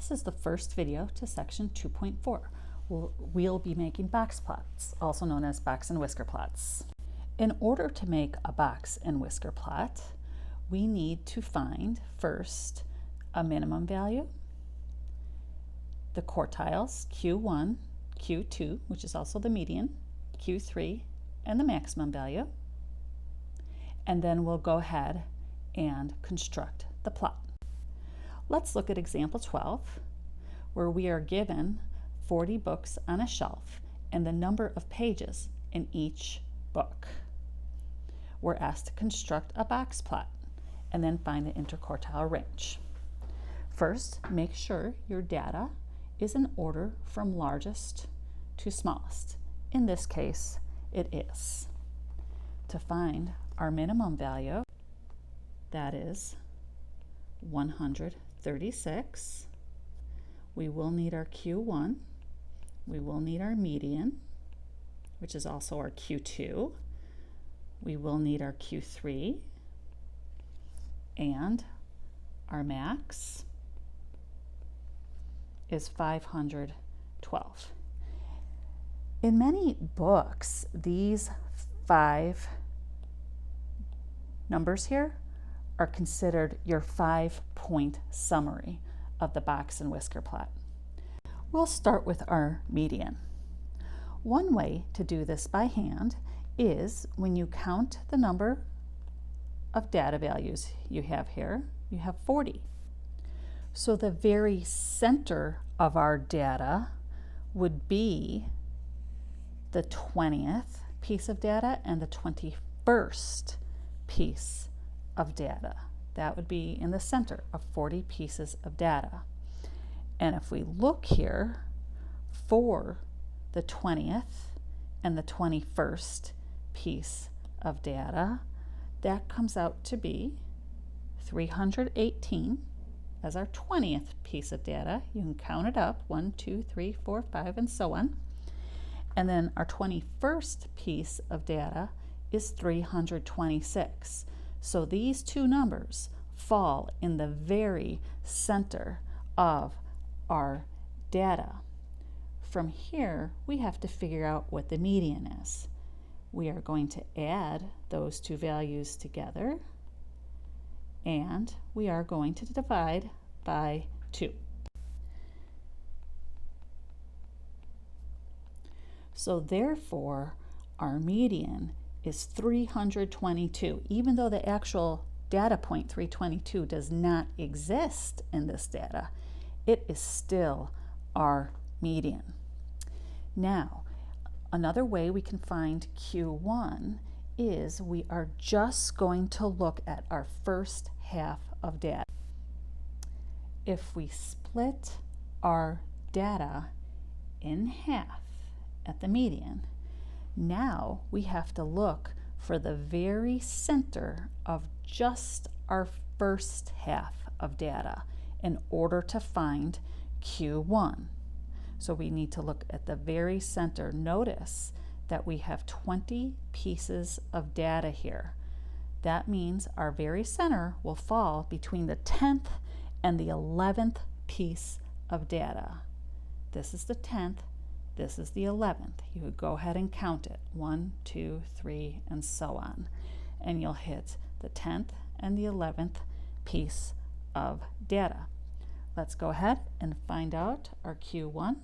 This is the first video to section 2.4. We'll be making box plots, also known as box and whisker plots. In order to make a box and whisker plot, we need to find first a minimum value, the quartiles Q1, Q2, which is also the median, Q3, and the maximum value. And then we'll go ahead and construct the plot. Let's look at example 12, where we are given 40 books on a shelf and the number of pages in each book. We're asked to construct a box plot and then find the interquartile range. First, make sure your data is in order from largest to smallest. In this case, it is. To find our minimum value, that is 136. We will need our Q1. We will need our median, which is also our Q2. We will need our Q3 and our max is 512. In many books, these 5 numbers here are considered your 5-point summary of the box and whisker plot. We'll start with our median. One way to do this by hand is when you count the number of data values you have here, you have 40. So the very center of our data would be the 20th piece of data and the 21st piece of data. That would be in the center of 40 pieces of data. And if we look here for the 20th and the 21st piece of data, that comes out to be 318 as our 20th piece of data. You can count it up, 1, 2, 3, 4, 5, and so on. And then our 21st piece of data is 326. So these two numbers fall in the very center of our data. From here, we have to figure out what the median is. We are going to add those two values together, and we are going to divide by 2. So therefore, our median is 322. Even though the actual data point 322 does not exist in this data, it is still our median. Now, another way we can find Q1 is we are just going to look at our first half of data. If we split our data in half at the median, now we have to look for the very center of just our first half of data in order to find Q1. So we need to look at the very center. Notice that we have 20 pieces of data here. That means our very center will fall between the 10th and the 11th piece of data. This is the 10th, this is the 11th. You would go ahead and count it, 1, 2, 3, and so on. And you'll hit the 10th and the 11th piece of data. Let's go ahead and find out our Q1.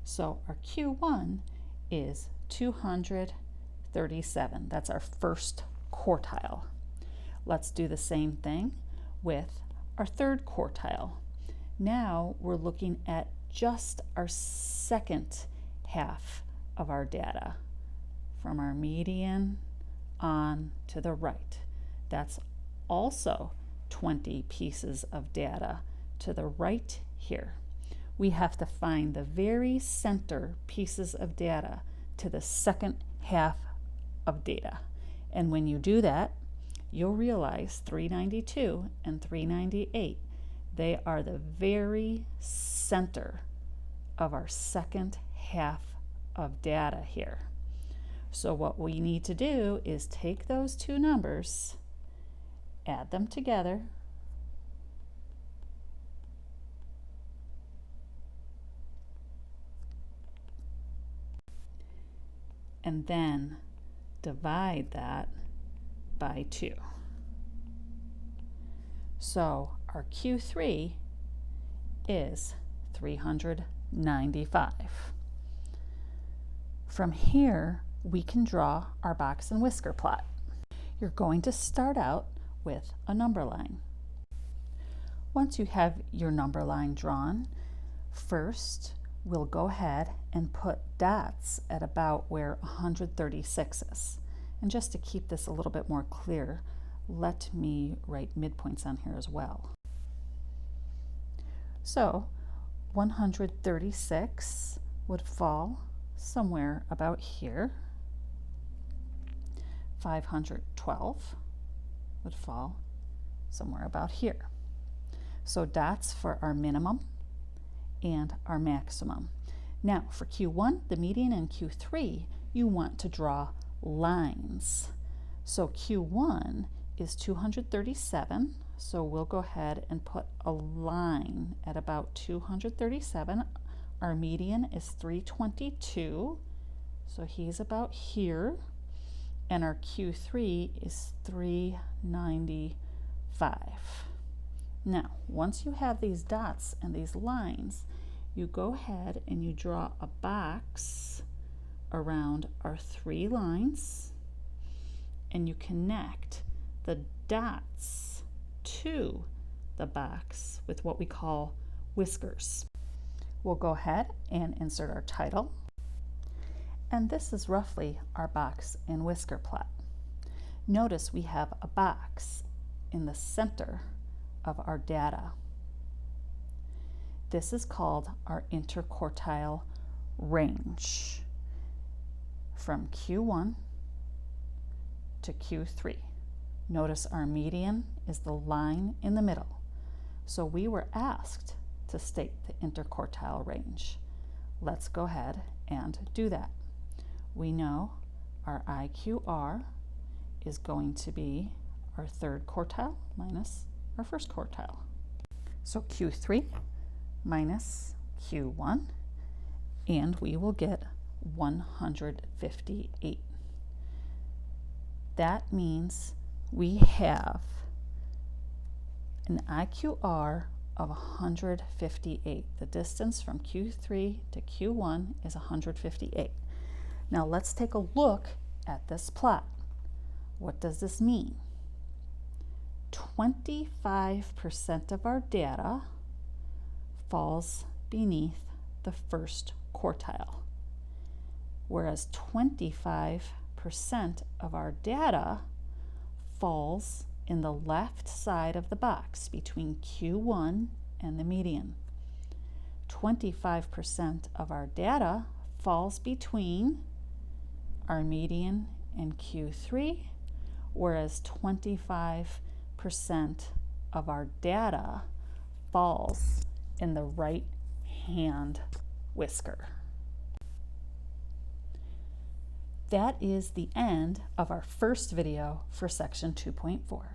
So our Q1 is 237. That's our first quartile. Let's do the same thing with our third quartile. Now we're looking at just our second half of our data, from our median on to the right. That's also 20 pieces of data to the right here. We have to find the very center pieces of data to the second half of data. And when you do that, you'll realize 392 and 398, they are the very center of our second half of data here. So what we need to do is take those two numbers, add them together, and then divide that by 2. So our Q3 is 395. From here, we can draw our box and whisker plot. You're going to start out with a number line. Once you have your number line drawn, first we'll go ahead and put dots at about where 136 is. And just to keep this a little bit more clear, let me write midpoints on here as well. So 136 would fall somewhere about here. 512 would fall somewhere about here. So dots for our minimum and our maximum. Now for Q1, the median, and Q3, you want to draw lines. So Q1 is 237, so we'll go ahead and put a line at about 237. Our median is 322, so he's about here, and our Q3 is 395. Now, once you have these dots and these lines, you go ahead and you draw a box around our 3 lines, and you connect the dots to the box with what we call whiskers. We'll go ahead and insert our title, and this is roughly our box and whisker plot. Notice we have a box in the center of our data. This is called our interquartile range from Q1 to Q3. Notice our median is the line in the middle. So we were asked to state the interquartile range. Let's go ahead and do that. We know our IQR is going to be our third quartile minus our first quartile. So Q3 minus Q1, and we will get 158. That means we have an IQR of 158. The distance from Q3 to Q1 is 158. Now let's take a look at this plot. What does this mean? 25% of our data falls beneath the first quartile, whereas 25% of our data falls in the left side of the box between Q1 and the median. 25% of our data falls between our median and Q3, whereas 25% of our data falls in the right-hand whisker. That is the end of our first video for section 2.4.